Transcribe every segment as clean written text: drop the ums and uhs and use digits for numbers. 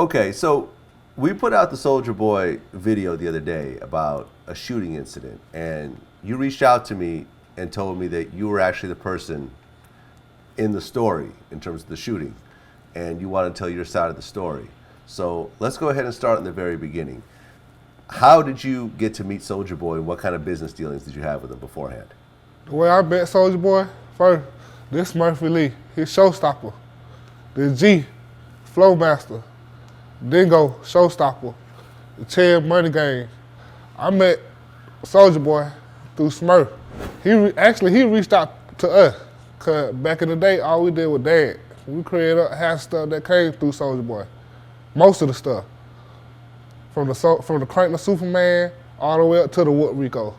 Okay, so we put out the Soldier Boy video the other day about a shooting incident, and you reached out to me and told me that you were actually the person in the story in terms of the shooting, and you want to tell your side of the story. So let's go ahead and start in the very beginning. How did you get to meet Soldier Boy, and what kind of business dealings did you have with him beforehand? The way I met Soulja Boy, first, this Murphy Lee, his showstopper. The G, Flowmaster. Dingo, showstopper. The Chad Money Game. I met Soulja Boy through Smurf. He reached out to us, cause back in the day, all we did was dance. We created half stuff that came through Soulja Boy. Most of the stuff. From the Crank the Superman all the way up to the Wood Rico.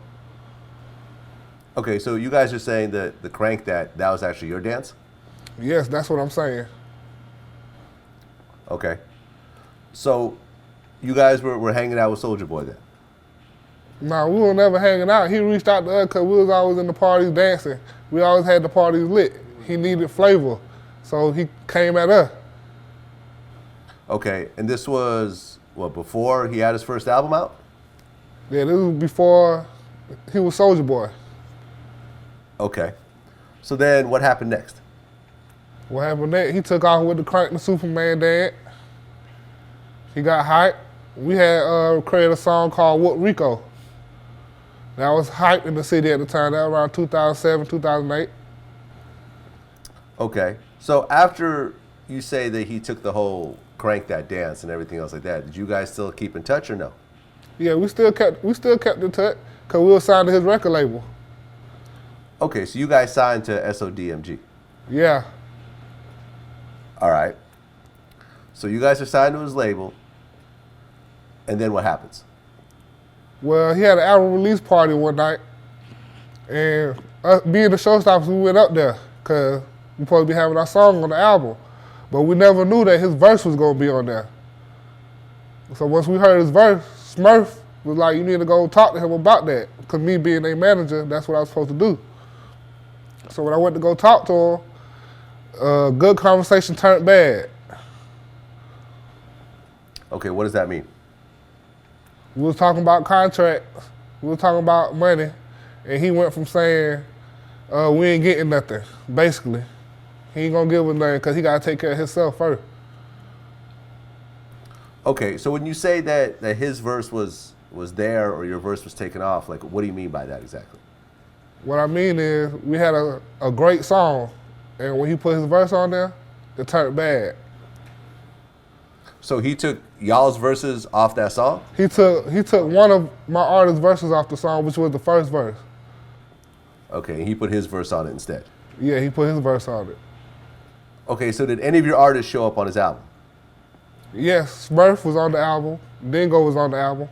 Okay, so you guys are saying that the Crank that was actually your dance? Yes, that's what I'm saying. Okay. So you guys were hanging out with Soldier Boy then? Nah, we were never hanging out. He reached out to us because we was always in the parties dancing. We always had the parties lit. He needed flavor, so he came at us. Okay, and this was, what, before he had his first album out? Yeah, this was before he was Soulja Boy. Okay. So then what happened next? What happened next? He took off with the Crank the Superman dance. He got hyped. We had created a song called Wood Rico. That was hype in the city at the time. That was around 2007, 2008. Okay. So after you say that he took the whole Crank that dance and everything else like that, did you guys still keep in touch or no? Yeah, we still kept in touch because we were signed to his record label. Okay, so you guys signed to SODMG. Yeah. All right. So you guys are signed to his label, and then what happens? Well, he had an album release party one night, and us being the showstoppers, we went up there because we supposed to be having our song on the album, but we never knew that his verse was gonna be on there. So once we heard his verse, Smurf was like, "You need to go talk to him about that," because me being a manager, that's what I was supposed to do. So when I went to go talk to him, good conversation turned bad. Okay, what does that mean? We was talking about contracts, we was talking about money, and he went from saying, we ain't getting nothing, basically. He ain't gonna give us nothing because he gotta take care of himself first. Okay, so when you say that his verse was there or your verse was taken off, like what do you mean by that exactly? What I mean is, we had a great song, and when he put his verse on there, it turned bad. So he took y'all's verses off that song? He took one of my artist's verses off the song, which was the first verse. Okay, and he put his verse on it instead? Yeah, he put his verse on it. Okay, so did any of your artists show up on his album? Yes, Smurf was on the album, Dingo was on the album.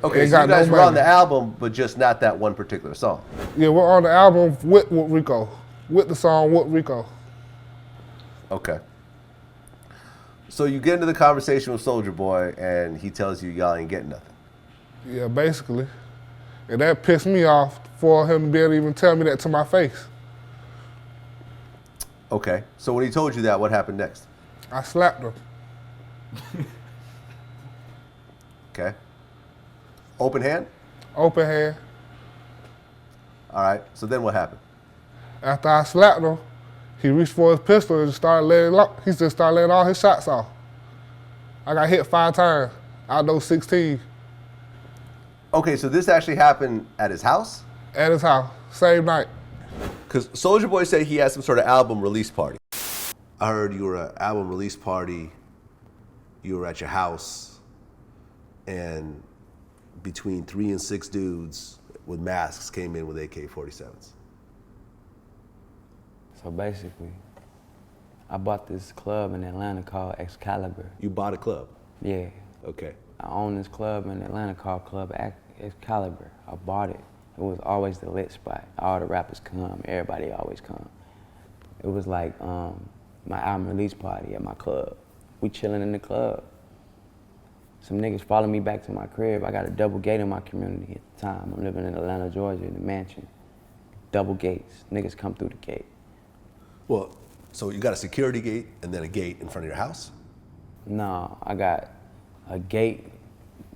Okay, so you guys were on the album, but just not that one particular song? Yeah, we're on the album with Rico, with the song Wood Rico. Okay. So you get into the conversation with Soldier Boy, and he tells you y'all ain't getting nothing. Yeah, basically. And that pissed me off for him to be able to even tell me that to my face. Okay, so when he told you that, what happened next? I slapped him. Okay. Open hand? Open hand. All right, so then what happened? After I slapped him, he reached for his pistol and started letting all his shots off. I got hit 5 times out of those 16. Okay, so this actually happened at his house? At his house, same night. Because Soldier Boy said he had some sort of album release party. I heard you were at an album release party, you were at your house, and between 3 and 6 dudes with masks came in with AK-47s. So basically, I bought this club in Atlanta called Excalibur. You bought a club? Yeah. Okay. I own this club in Atlanta called Club Excalibur. I bought it. It was always the lit spot. All the rappers come, everybody always come. It was like my album release party at my club. We chilling in the club. Some niggas followed me back to my crib. I got a double gate in my community at the time. I'm living in Atlanta, Georgia, in a mansion. Double gates. Niggas come through the gate. Well, so you got a security gate and then a gate in front of your house? No, I got a gate.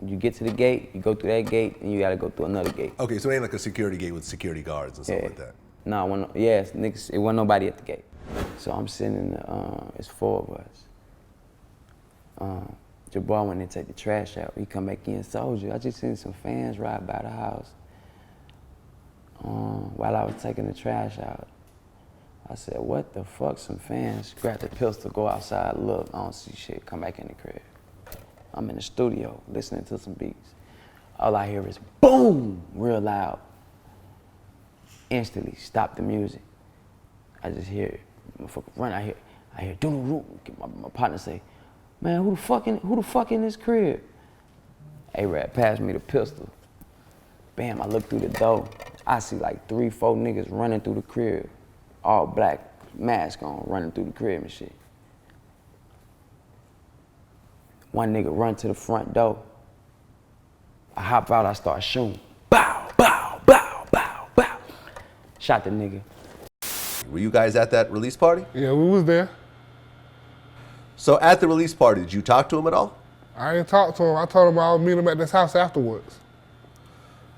You get to the gate, you go through that gate, and you gotta go through another gate. Okay, so it ain't like a security gate with security guards and stuff like that. No, yes, niggas, it wasn't nobody at the gate. So I'm sitting in the, it's 4 of us. Jabbar went in to take the trash out. He come back in, Soulja. I just seen some fans ride by the house while I was taking the trash out. I said, what the fuck, some fans? Grab the pistol, go outside, look, I don't see shit, come back in the crib. I'm in the studio listening to some beats. All I hear is boom, real loud. Instantly stop the music. I just hear it. Motherfucker run. I hear Droop. My partner say, man, who the fuck in this crib? A-Rap passed me the pistol. Bam, I look through the door. I see like 3, 4 niggas running through the crib. All black, mask on, running through the crib and shit. One nigga run to the front door. I hop out, I start shooting. Bow, bow, bow, bow, bow. Shot the nigga. Were you guys at that release party? Yeah, we was there. So at the release party, did you talk to him at all? I ain't talked to him. I told him I would meet him at this house afterwards.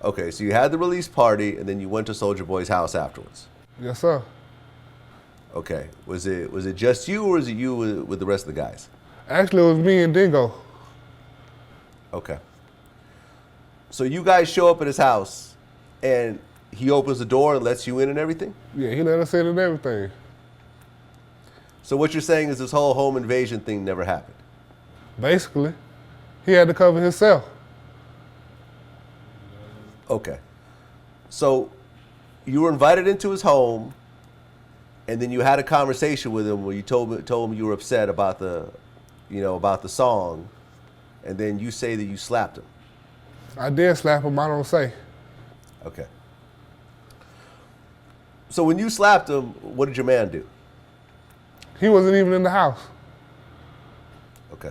Okay, so you had the release party and then you went to Soulja Boy's house afterwards. Yes, sir. Okay, was it just you or was it you with the rest of the guys? Actually, it was me and Dingo. Okay. So you guys show up at his house and he opens the door and lets you in and everything? Yeah, he let us in and everything. So what you're saying is this whole home invasion thing never happened? Basically, he had to cover himself. Okay. So you were invited into his home and then you had a conversation with him where you told him you were upset about the song, and then you say that you slapped him. I did slap him, I don't say. Okay. So when you slapped him, what did your man do? He wasn't even in the house. Okay.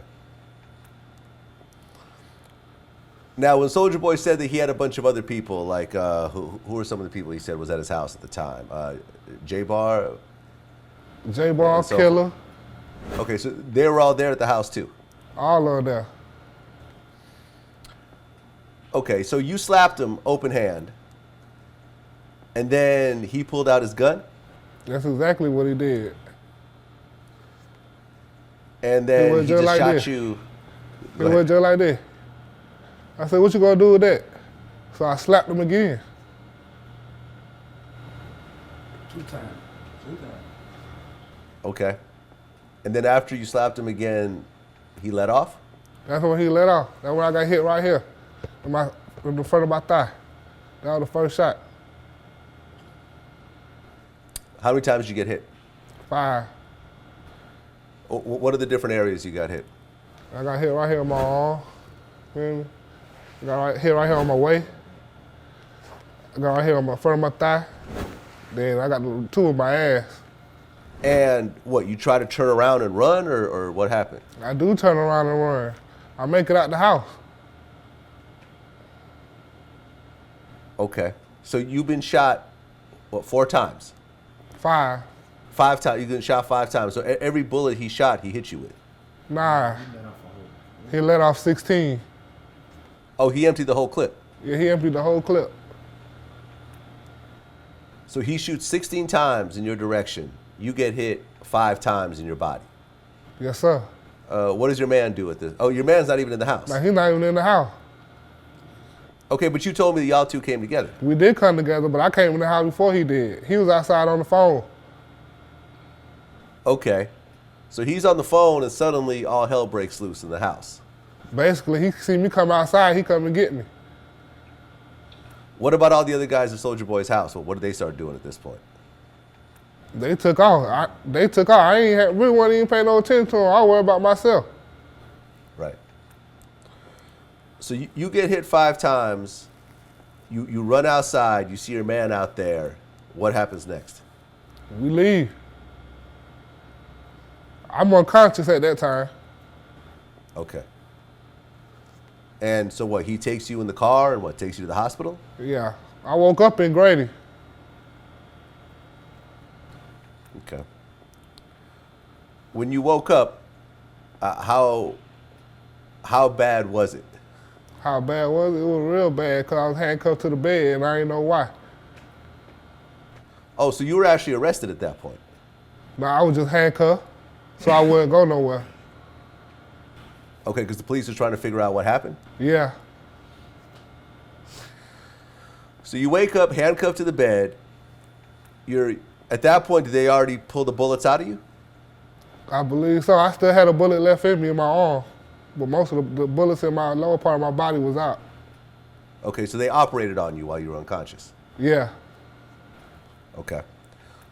Now, when Soulja Boy said that he had a bunch of other people, like who were some of the people he said was at his house at the time? J-Bar? J-Bar, so Killer, Okay, so they were all there at the house too? all of them. Okay, so you slapped him open hand, and then he pulled out his gun? That's exactly what he did. And then he just like shot this. you? He was just like that. I said, what you gonna do with that? So I slapped him again. 2 times. Okay. And then after you slapped him again, he let off? That's when he let off. That's when I got hit right here, in the front of my thigh. That was the first shot. How many times did you get hit? 5. What are the different areas you got hit? I got hit right here on my arm. Feel me? I got hit right here on my waist. I got right here on my front of my thigh. Then I got 2 in my ass. And what, you try to turn around and run, or what happened? I do turn around and run. I make it out the house. Okay. So you've been shot, what, 4 times? 5. 5 times. You've been shot 5 times. So every bullet he shot, he hit you with? Nah. He let off 16. Oh, he emptied the whole clip? Yeah, he emptied the whole clip. So he shoots 16 times in your direction. You get hit 5 times in your body. Yes, sir. What does your man do with this? Oh, your man's not even in the house. Now, he's not even in the house. Okay, but you told me that y'all 2 came together. We did come together, but I came in the house before he did. He was outside on the phone. Okay. So he's on the phone and suddenly all hell breaks loose in the house. Basically, he see me come outside, he come and get me. What about all the other guys at Soulja Boy's house? Well, what did they start doing at this point? They took off. They took off. I really wasn't even paying no attention to them. I was worried about myself. Right. So you get hit 5 times. You run outside. You see your man out there. What happens next? We leave. I'm unconscious at that time. Okay. And so what, he takes you in the car and what, takes you to the hospital? Yeah. I woke up in Grady. Okay. When you woke up, How bad was it? How bad was it? It was real bad because I was handcuffed to the bed and I didn't know why. Oh, so you were actually arrested at that point? No, I was just handcuffed, so I wouldn't go nowhere. Okay, because the police are trying to figure out what happened? Yeah. So you wake up handcuffed to the bed. At that point, did they already pull the bullets out of you? I believe so. I still had a bullet left in me in my arm, but most of the bullets in my lower part of my body was out. Okay, so they operated on you while you were unconscious. Yeah. Okay.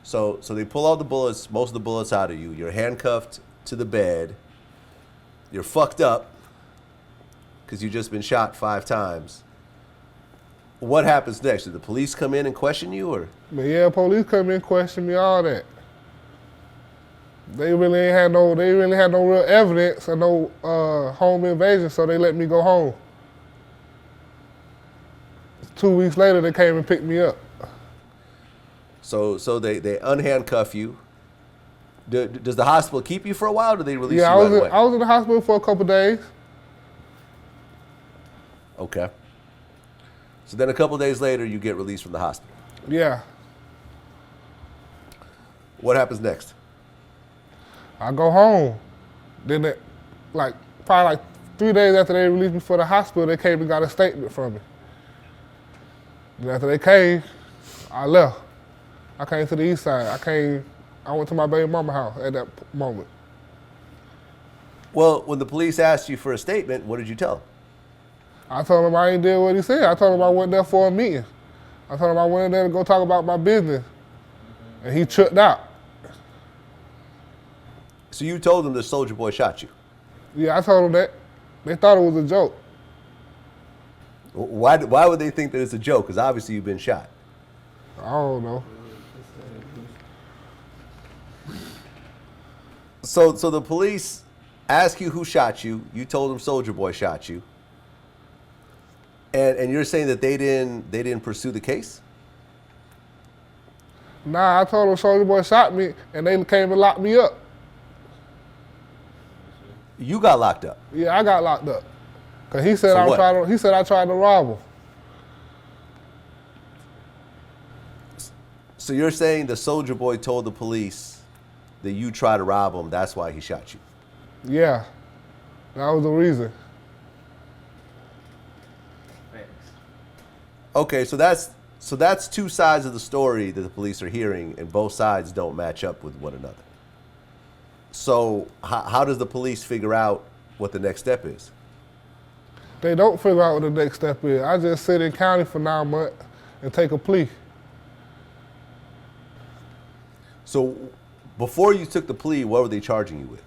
So they pull all the bullets, most of the bullets out of you. You're handcuffed to the bed. You're fucked up because you've just been shot 5 times. What happens next? Did the police come in and question you, or? But yeah, police come in and question me, all that. They really had no real evidence or no home invasion, so they let me go home. 2 weeks later, they came and picked me up. So they unhandcuff you. Does the hospital keep you for a while, or do they release Yeah, you right away? I was in the hospital for a couple days. Okay. So then a couple days later, you get released from the hospital. Yeah. What happens next? I go home. Then, probably 3 days after they released me from the hospital, they came and got a statement from me. Then after they came, I left. I came to the east side. I went to my baby mama house at that moment. Well, when the police asked you for a statement, what did you tell them? I told him I ain't did what he said. I told him I went there for a meeting. I told him I went in there to go talk about my business. And he tripped out. So you told them the Soulja Boy shot you? Yeah, I told him that. They thought it was a joke. Why would they think that it's a joke? Because obviously you've been shot. I don't know. So the police ask you who shot you. You told them Soulja Boy shot you. And you're saying that they didn't pursue the case? Nah, I told them Soulja Boy shot me, and they came and locked me up. You got locked up. Yeah, I got locked up. Cause he said For what? he said I tried to rob him. So you're saying the Soulja Boy told the police that you tried to rob him, that's why he shot you? Yeah, that was the reason. Okay, so that's 2 sides of the story that the police are hearing, and both sides don't match up with one another. So how does the police figure out what the next step is? They don't figure out what the next step is. I just sit in county for 9 months and take a plea. So before you took the plea, what were they charging you with?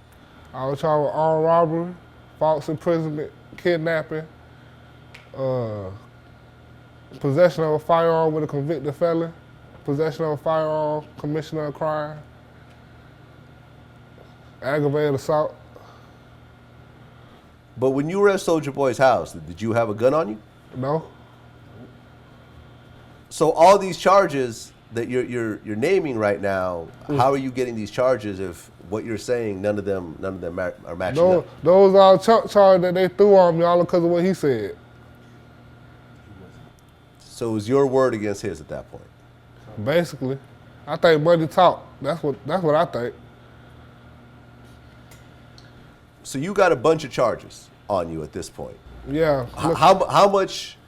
I was charged with armed robbery, false imprisonment, kidnapping, possession of a firearm with a convicted felon, possession of a firearm, commission of a crime, aggravated assault. But when you were at Soulja Boy's house, did you have a gun on you? No. So all these charges that you're naming right now, how are you getting these charges if what you're saying none of them are matching up? Those are charges that they threw on me all because of what he said. So it was your word against his at that point. Basically, I think money talk. That's what I think. So you got a bunch of charges on you at this point. Yeah. Look, How much,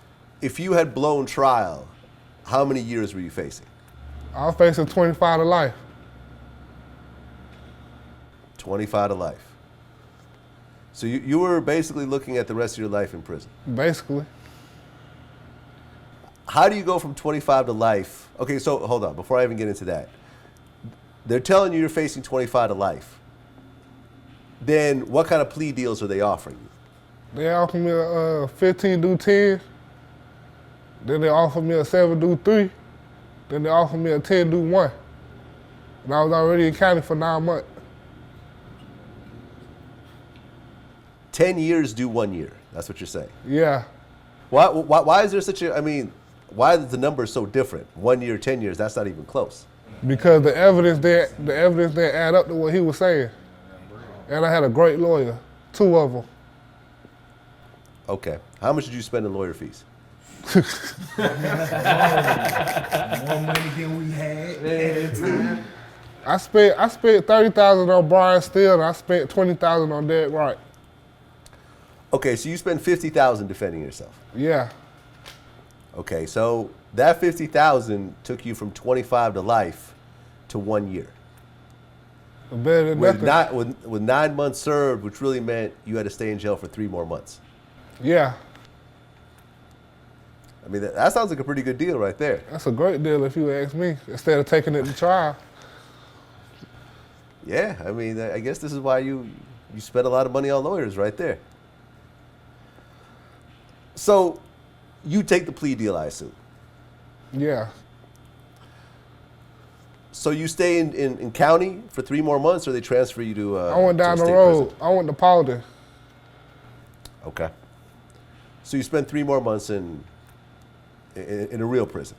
if you had blown trial, how many years were you facing? I was facing 25 to life. 25 to life. So you were basically looking at the rest of your life in prison. Basically. How do you go from 25 to life? Okay, so hold on, before I even get into that. They're telling you you're facing 25 to life. Then what kind of plea deals are they offering you? They offered me a 15 do 10. Then they offered me a 7 do 3. Then they offered me a 10 do 1. And I was already in county for 9 months. 10 years do 1 year. That's what you're saying. Yeah. Why is there such a, I mean, why is the number so different? 1 year, 10 years, that's not even close. Because the evidence didn't add up to what he was saying. And I had a great lawyer. 2 of them. Okay. How much did you spend in lawyer fees? More money than we had at the time. I spent $30,000 on Brian Steele, and I spent $20,000 on Derek Wright. Okay, so you spent $50,000 defending yourself. Yeah. Okay, so that $50,000 took you from 25 to life to 1 year. Better than nothing. With 9 months served, which really meant you had to stay in jail for 3 more months. Yeah. I mean, that sounds like a pretty good deal right there. That's a great deal if you ask me, instead of taking it to trial. Yeah, I mean, I guess this is why you spent a lot of money on lawyers right there. So, you take the plea deal, I assume. Yeah. So you stay in county for 3 more months, or they transfer you to? I went down to the state road. prison? I went to Powder. Okay. So you spent 3 more months in a real prison,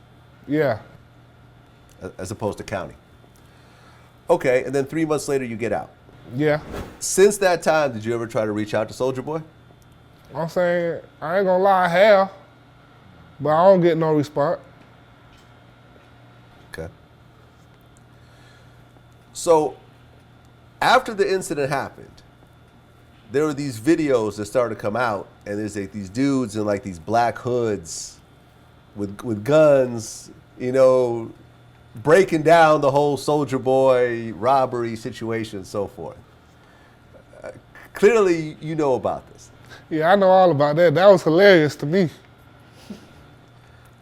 Yeah. as opposed to county. Okay, and then 3 months later you get out. Yeah. Since that time, did you ever try to reach out to Soulja Boy? I'm saying, I ain't gonna lie, I have, but I don't get no response. Okay. So, after the incident happened, there were these videos that started to come out, and there's like these dudes in like these black hoods with guns, you know, breaking down the whole Soulja Boy robbery situation and so forth. Clearly, you know about this. Yeah, I know all about that. That was hilarious to me.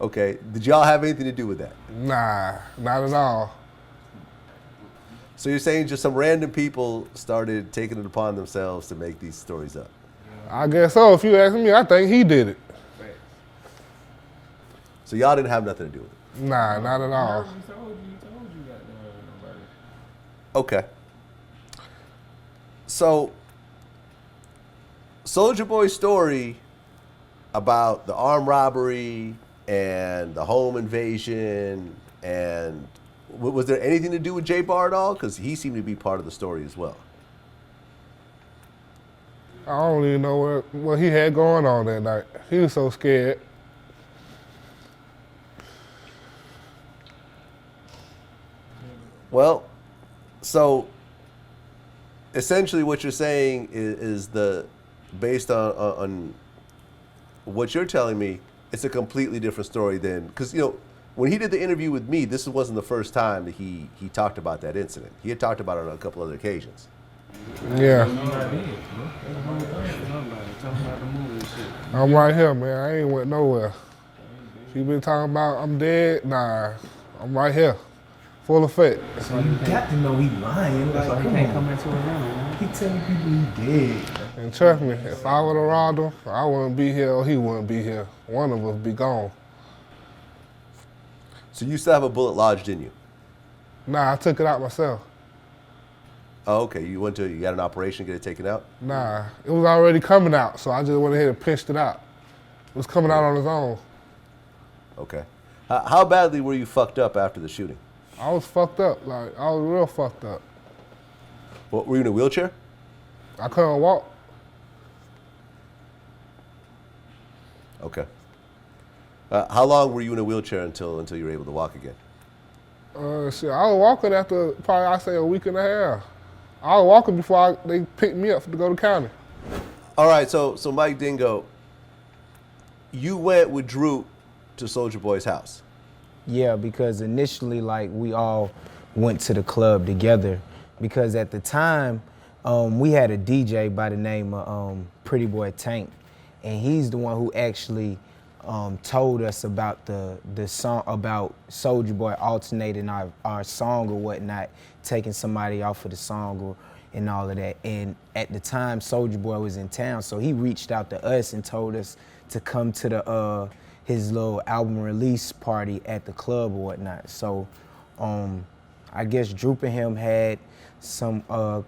Okay, did y'all have anything to do with that? Nah, not at all. So you're saying just some random people started taking it upon themselves to make these stories up? I guess so. If you ask me, I think he did it. So y'all didn't have nothing to do with it? Nah, not at all. He told you got nobody. Okay. So, Soulja Boy's story about the armed robbery and the home invasion, and was there anything to do with J Bar at all? Because he seemed to be part of the story as well. I don't even know what he had going on that night. He was so scared. Well, so essentially what you're saying is based on what you're telling me, it's a completely different story than, because, you know, when he did the interview with me, this wasn't the first time that he talked about that incident. He had talked about it on a couple other occasions. Yeah. I'm right here, man. I ain't went nowhere. You been talking about I'm dead? Nah, I'm right here. Full effect. So you got to know he lying. Like, So he come can't on. come into a room, man. He telling people he dead. And trust me, if I would have robbed him, I wouldn't be here or he wouldn't be here. One of us be gone. So you still have a bullet lodged in you? Nah, I took it out myself. Oh, okay. You got an operation to get it taken out? Nah, it was already coming out, so I just went ahead and pinched it out. It was coming out on its own. Okay. How badly were you fucked up after the shooting? I was fucked up, like, I was real fucked up. What, were you in a wheelchair? I couldn't walk. Okay. How long were you in a wheelchair until you were able to walk again? Shit, I was walking after probably, I say, a week and a half. I was walking before they picked me up to go to county. All right, so Mike Dingo, you went with Droop to Soulja Boy's house. Yeah, because initially, like, we all went to the club together because at the time, we had a DJ by the name of Pretty Boy Tank, and he's the one who actually told us about the song, about Soulja Boy alternating our song or whatnot, taking somebody off of the song and all of that. And at the time, Soulja Boy was in town, so he reached out to us and told us to come to the his little album release party at the club or whatnot. So I guess Droop and him had some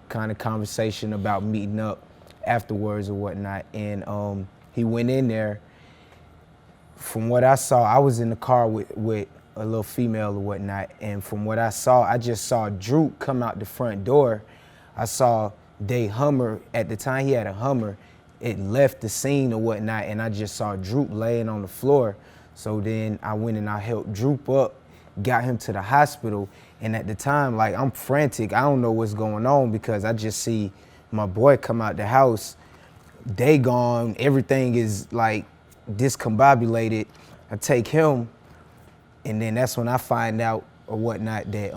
kind of conversation about meeting up afterwards or whatnot. And he went in there. From what I saw, I was in the car with a little female or whatnot. And from what I saw, I just saw Droop come out the front door. I saw they Hummer, at the time he had a Hummer, it left the scene or whatnot, and I just saw Droop laying on the floor. So then I went and I helped Droop up, got him to the hospital, and at the time, like, I'm frantic. I don't know what's going on because I just see my boy come out the house, they gone, everything is like discombobulated. I take him, and then that's when I find out or whatnot that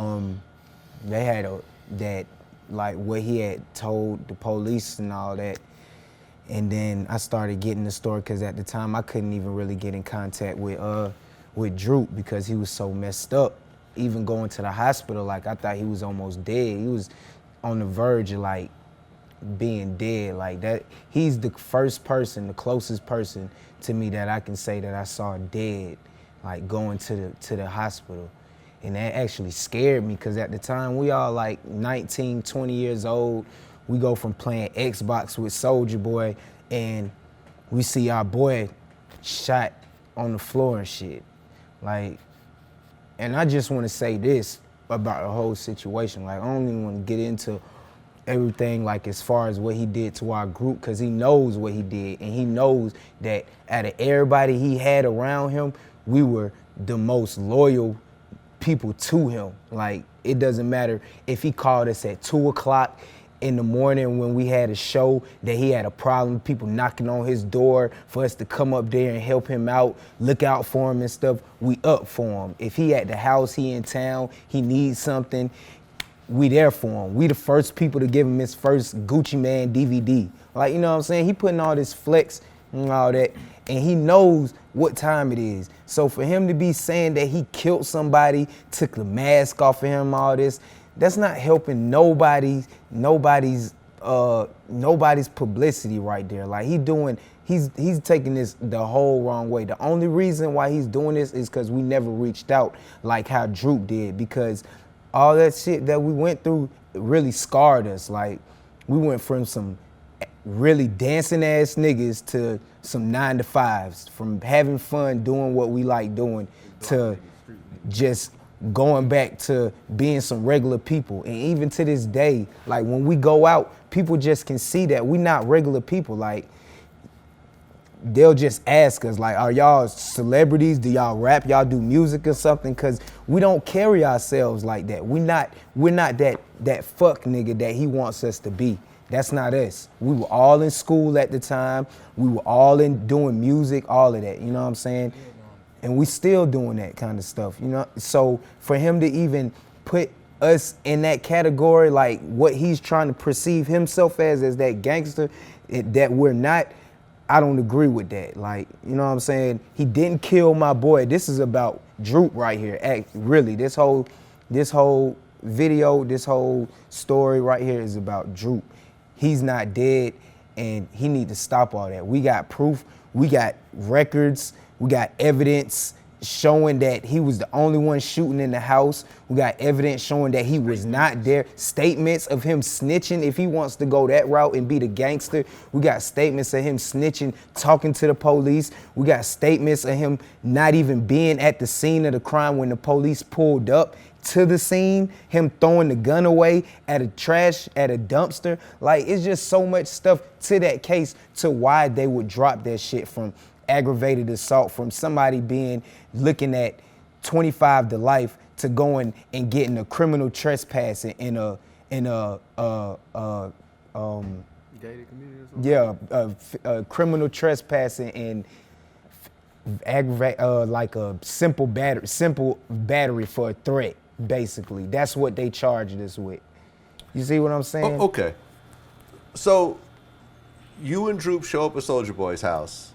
they had that like what he had told the police and all that. And then I started getting the story because at the time I couldn't even really get in contact with Droop because he was so messed up. Even going to the hospital, like I thought he was almost dead. He was on the verge of like being dead like that. He's the first person, the closest person to me that I can say that I saw dead, like going to the hospital. And that actually scared me because at the time we all like 19, 20 years old. We go from playing Xbox with Soulja Boy and we see our boy shot on the floor and shit. Like, and I just want to say this about the whole situation. Like, I don't even want to get into everything like as far as what he did to our group because he knows what he did and he knows that out of everybody he had around him, we were the most loyal people to him. Like, it doesn't matter if he called us at 2 o'clock in the morning when we had a show that he had a problem, people knocking on his door for us to come up there and help him out, look out for him and stuff, we up for him. If he at the house, he in town, he needs something, we there for him. We the first people to give him his first Gucci Man DVD. Like, you know what I'm saying? He putting all this flex and all that, and he knows what time it is. So for him to be saying that he killed somebody, took the mask off of him, all this, that's not helping nobody's publicity right there. Like he's taking this the whole wrong way. The only reason why he's doing this is because we never reached out like how Droop did, because all that shit that we went through really scarred us. Like, we went from some really dancing ass niggas to some 9-to-5s, from having fun doing what we like doing to just going back to being some regular people. And even to this day, like when we go out, people just can see that we not regular people. Like, they'll just ask us, like, are y'all celebrities? Do y'all rap? Y'all do music or something? Because we don't carry ourselves like that. We're not that fuck nigga that he wants us to be. That's not us. We were all in school at the time. We were all in doing music, all of that, you know what I'm saying? And we still doing that kind of stuff, you know? So for him to even put us in that category, like what he's trying to perceive himself as that gangster, that we're not, I don't agree with that. Like, you know what I'm saying? He didn't kill my boy. This is about Droop right here. Really, this whole video, this whole story right here is about Droop. He's not dead, and he need to stop all that. We got proof, we got records, we got evidence showing that he was the only one shooting in the house. We got evidence showing that he was not there. Statements of him snitching if he wants to go that route and be the gangster. We got statements of him snitching, talking to the police. We got statements of him not even being at the scene of the crime when the police pulled up to the scene, him throwing the gun away at a dumpster. Like, it's just so much stuff to that case to why they would drop that shit from aggravated assault, from somebody looking at 25 to life to going and getting a criminal trespassing in a gated community. Criminal trespassing and aggravate like a simple battery for a threat. Basically, that's what they charged us with. You see what I'm saying? Oh, okay. So you and Droop show up at Soulja Boy's house.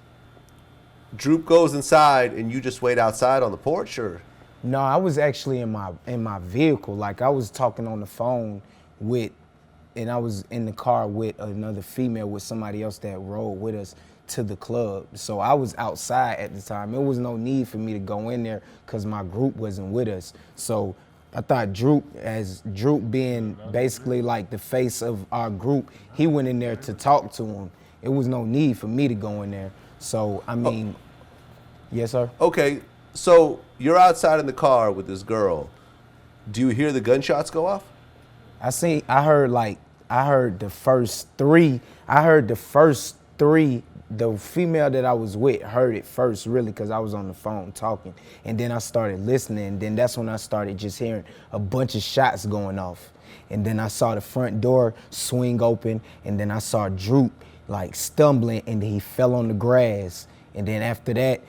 Droop goes inside and you just wait outside on the porch, or? No, I was actually in my vehicle. Like, I was talking on the phone and I was in the car with another female, with somebody else that rode with us to the club. So I was outside at the time. There was no need for me to go in there because my group wasn't with us. So I thought Droop being basically like the face of our group, he went in there to talk to him. It was no need for me to go in there. So, I mean, yes, sir? Okay, so you're outside in the car with this girl. Do you hear the gunshots go off? I heard like I heard the first three. The female that I was with heard it first, really, because I was on the phone talking. And then I started listening, and then that's when I started just hearing a bunch of shots going off. And then I saw the front door swing open, and then I saw Droop like stumbling, and he fell on the grass. And then after that,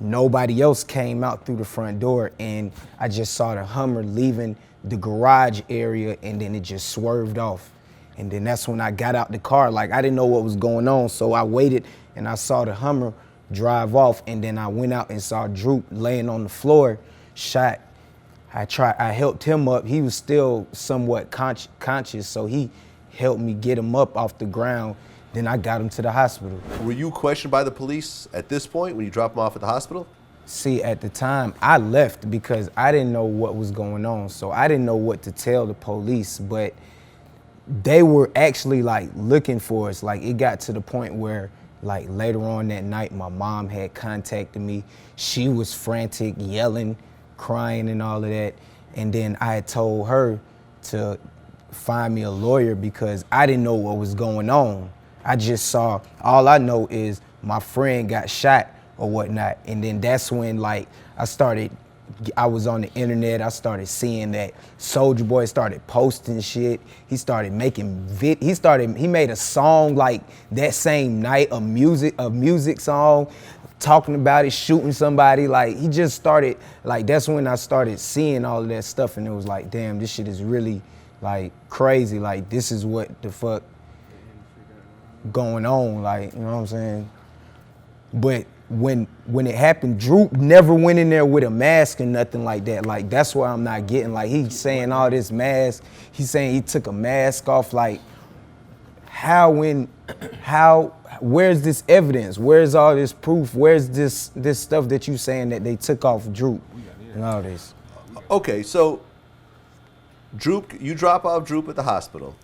nobody else came out through the front door, and I just saw the Hummer leaving the garage area, and then it just swerved off. And then that's when I got out the car. Like, I didn't know what was going on, so I waited, and I saw the Hummer drive off, and then I went out and saw Droop laying on the floor, shot. I helped him up. He was still somewhat conscious, so he helped me get him up off the ground. Then I got him to the hospital. Were you questioned by the police at this point when you dropped him off at the hospital? See, at the time, I left because I didn't know what was going on, so I didn't know what to tell the police, but they were actually like looking for us. Like, it got to the point where like later on that night, my mom had contacted me. She was frantic, yelling, crying and all of that. And then I had told her to find me a lawyer because I didn't know what was going on. I just saw, all I know is my friend got shot or whatnot. And then that's when like I was on the internet, I started seeing that Soulja Boy started posting shit. He started making he made a song like that same night, a music song, talking about it, shooting somebody. Like, he just started, like, that's when I started seeing all of that stuff, and it was like, damn, this shit is really like crazy. Like, this is what the fuck going on, like, you know what I'm saying? But when it happened, Droop never went in there with a mask or nothing like that. Like, that's what I'm not getting. Like, he's saying all this mask, he's saying he took a mask off. Like, where's this evidence? Where's all this proof? Where's this stuff that you saying that they took off Droop and all this? Okay, so Droop, you drop off Droop at the hospital.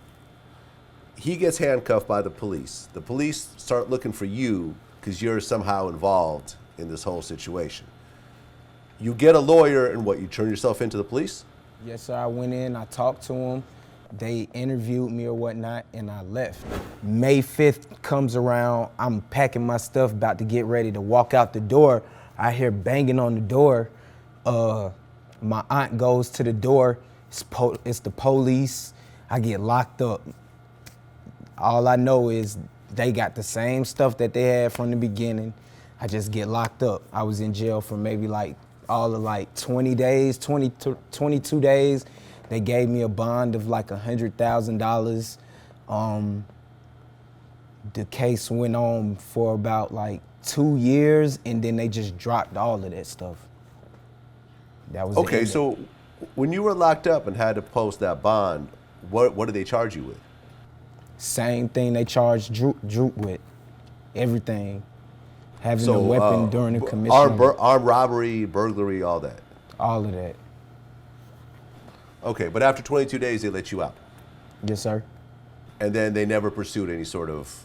He gets handcuffed by the police. The police start looking for you because you're somehow involved in this whole situation. You get a lawyer, and what, you turn yourself into the police? Yes, sir. I went in, I talked to them. They interviewed me or whatnot, and I left. May 5th comes around, I'm packing my stuff, about to get ready to walk out the door. I hear banging on the door. My aunt goes to the door. It's the police. I get locked up. All I know is they got the same stuff that they had from the beginning. I just get locked up. I was in jail for maybe like all of like 20 days, 22 days. They gave me a bond of like $100,000. The case went on for about like 2 years, and then they just dropped all of that stuff. That was okay. So when you were locked up and had to post that bond, what did they charge you with? Same thing they charged Droop with. Everything. Having a weapon during the commission. Armed robbery, burglary, all that. All of that. Okay, but after 22 days, they let you out. Yes, sir. And then they never pursued any sort of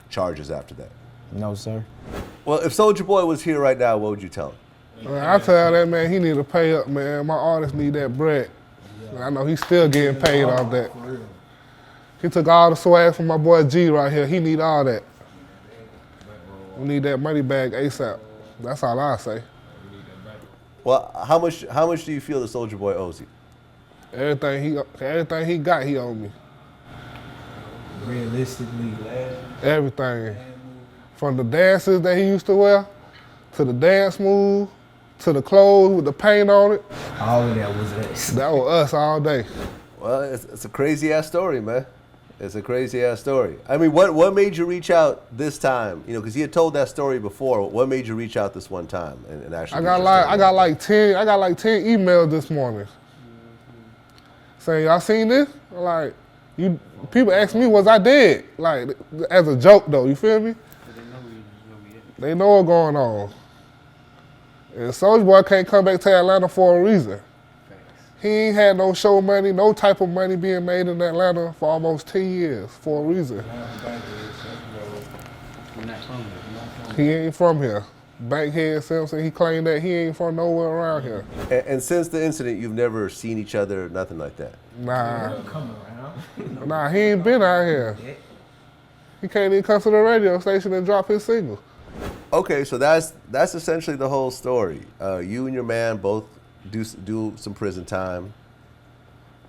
charges after that. No, sir. Well, if Soulja Boy was here right now, what would you tell him? I tell that man he need to pay up, man. My artists need that bread. I know he's still getting paid off that. He took all the swag from my boy G right here. He need all that. We need that money bag ASAP. That's all I say. Well, how much do you feel the Soulja Boy owes you? Everything he got, he owe me. Realistically, Everything. From the dances that he used to wear, to the dance move, to the clothes with the paint on it. All of that was us. That was us all day. Well, it's a crazy-ass story, man. It's a crazy-ass story. I mean, what made you reach out this time? You know, because you had told that story before. What made you reach out this one time and actually? I got like 10 emails this morning saying, y'all seen this? Like, people ask me, was I dead? Like, as a joke though, you feel me? They know what's going on. And Soulja Boy can't come back to Atlanta for a reason. He ain't had no show money, no type of money being made in Atlanta for almost 10 years for a reason. He ain't from here. Bankhead Simpson, he claimed that he ain't from nowhere around here. And since the incident, you've never seen each other, nothing like that? Nah. Nah, he ain't been out here. He can't even come to the radio station and drop his single. Okay, so that's essentially the whole story. You and your man both do some prison time.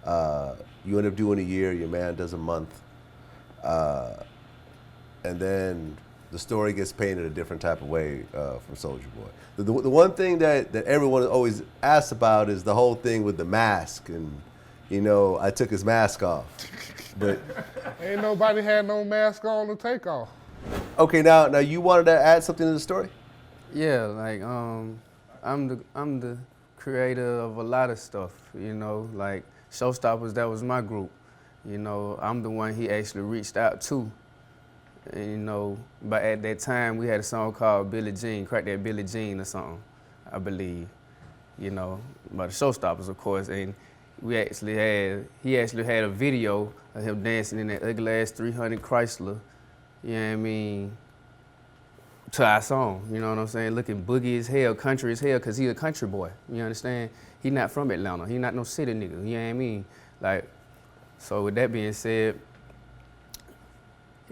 You end up doing a year. Your man does a month, and then the story gets painted a different type of way from Soulja Boy. The one thing that everyone always asks about is the whole thing with the mask, and I took his mask off, but Ain't nobody had no mask on to take off. okay, now you wanted to add something to the story? Yeah, like I'm the creator of a lot of stuff, like Showstoppers, that was my group. I'm the one he actually reached out to. And, but at that time we had a song called Billie Jean, Crack That Billie Jean or something, I believe. By the Showstoppers, of course, and he actually had a video of him dancing in that ugly ass 300 Chrysler, you know what I mean, to our song, you know what I'm saying? Looking boogie as hell, country as hell, cause he a country boy, you understand? He not from Atlanta, he not no city nigga, you know what I mean? Like, so with that being said,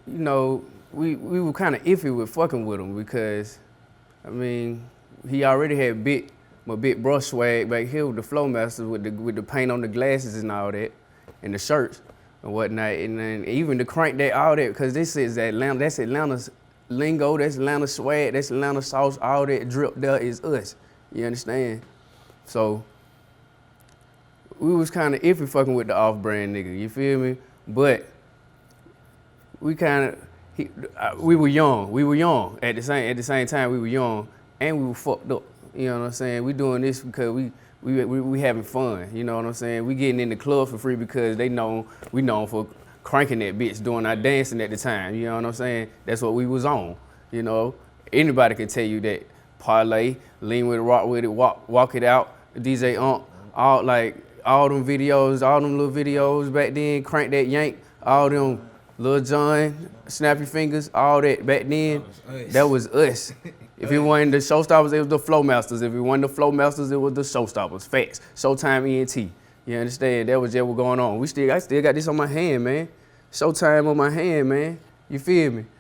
we were kind of iffy with fucking with him because, I mean, he already had my big brush swag back here with the Flow Masters with the paint on the glasses and all that, and the shirts and whatnot, and then even to crank that all that, because this is Atlanta, that's Atlanta's lingo, that's Atlanta swag, that's Atlanta sauce, all that drip there is us, you understand? So we was kind of iffy fucking with the off-brand nigga, you feel me? But we were young at the same time. We were young and we were fucked up. You know what I'm saying? We doing this because we having fun. You know what I'm saying? We getting in the club for free because we known for cranking that bitch, doing our dancing at the time. You know what I'm saying? That's what we was on. Anybody can tell you that. Parlay, lean with it, rock with it, walk it out. DJ all them videos, all them little videos back then. Crank that yank, all them. Lil Jon, Snap Your Fingers, all that back then, that was us. If it wasn't the Showstoppers, it was the Flow Masters. If it wasn't the Flow Masters, it was the Showstoppers. Facts. Showtime ENT. You understand? That was just what going on. I still got this on my hand, man. Showtime on my hand, man. You feel me?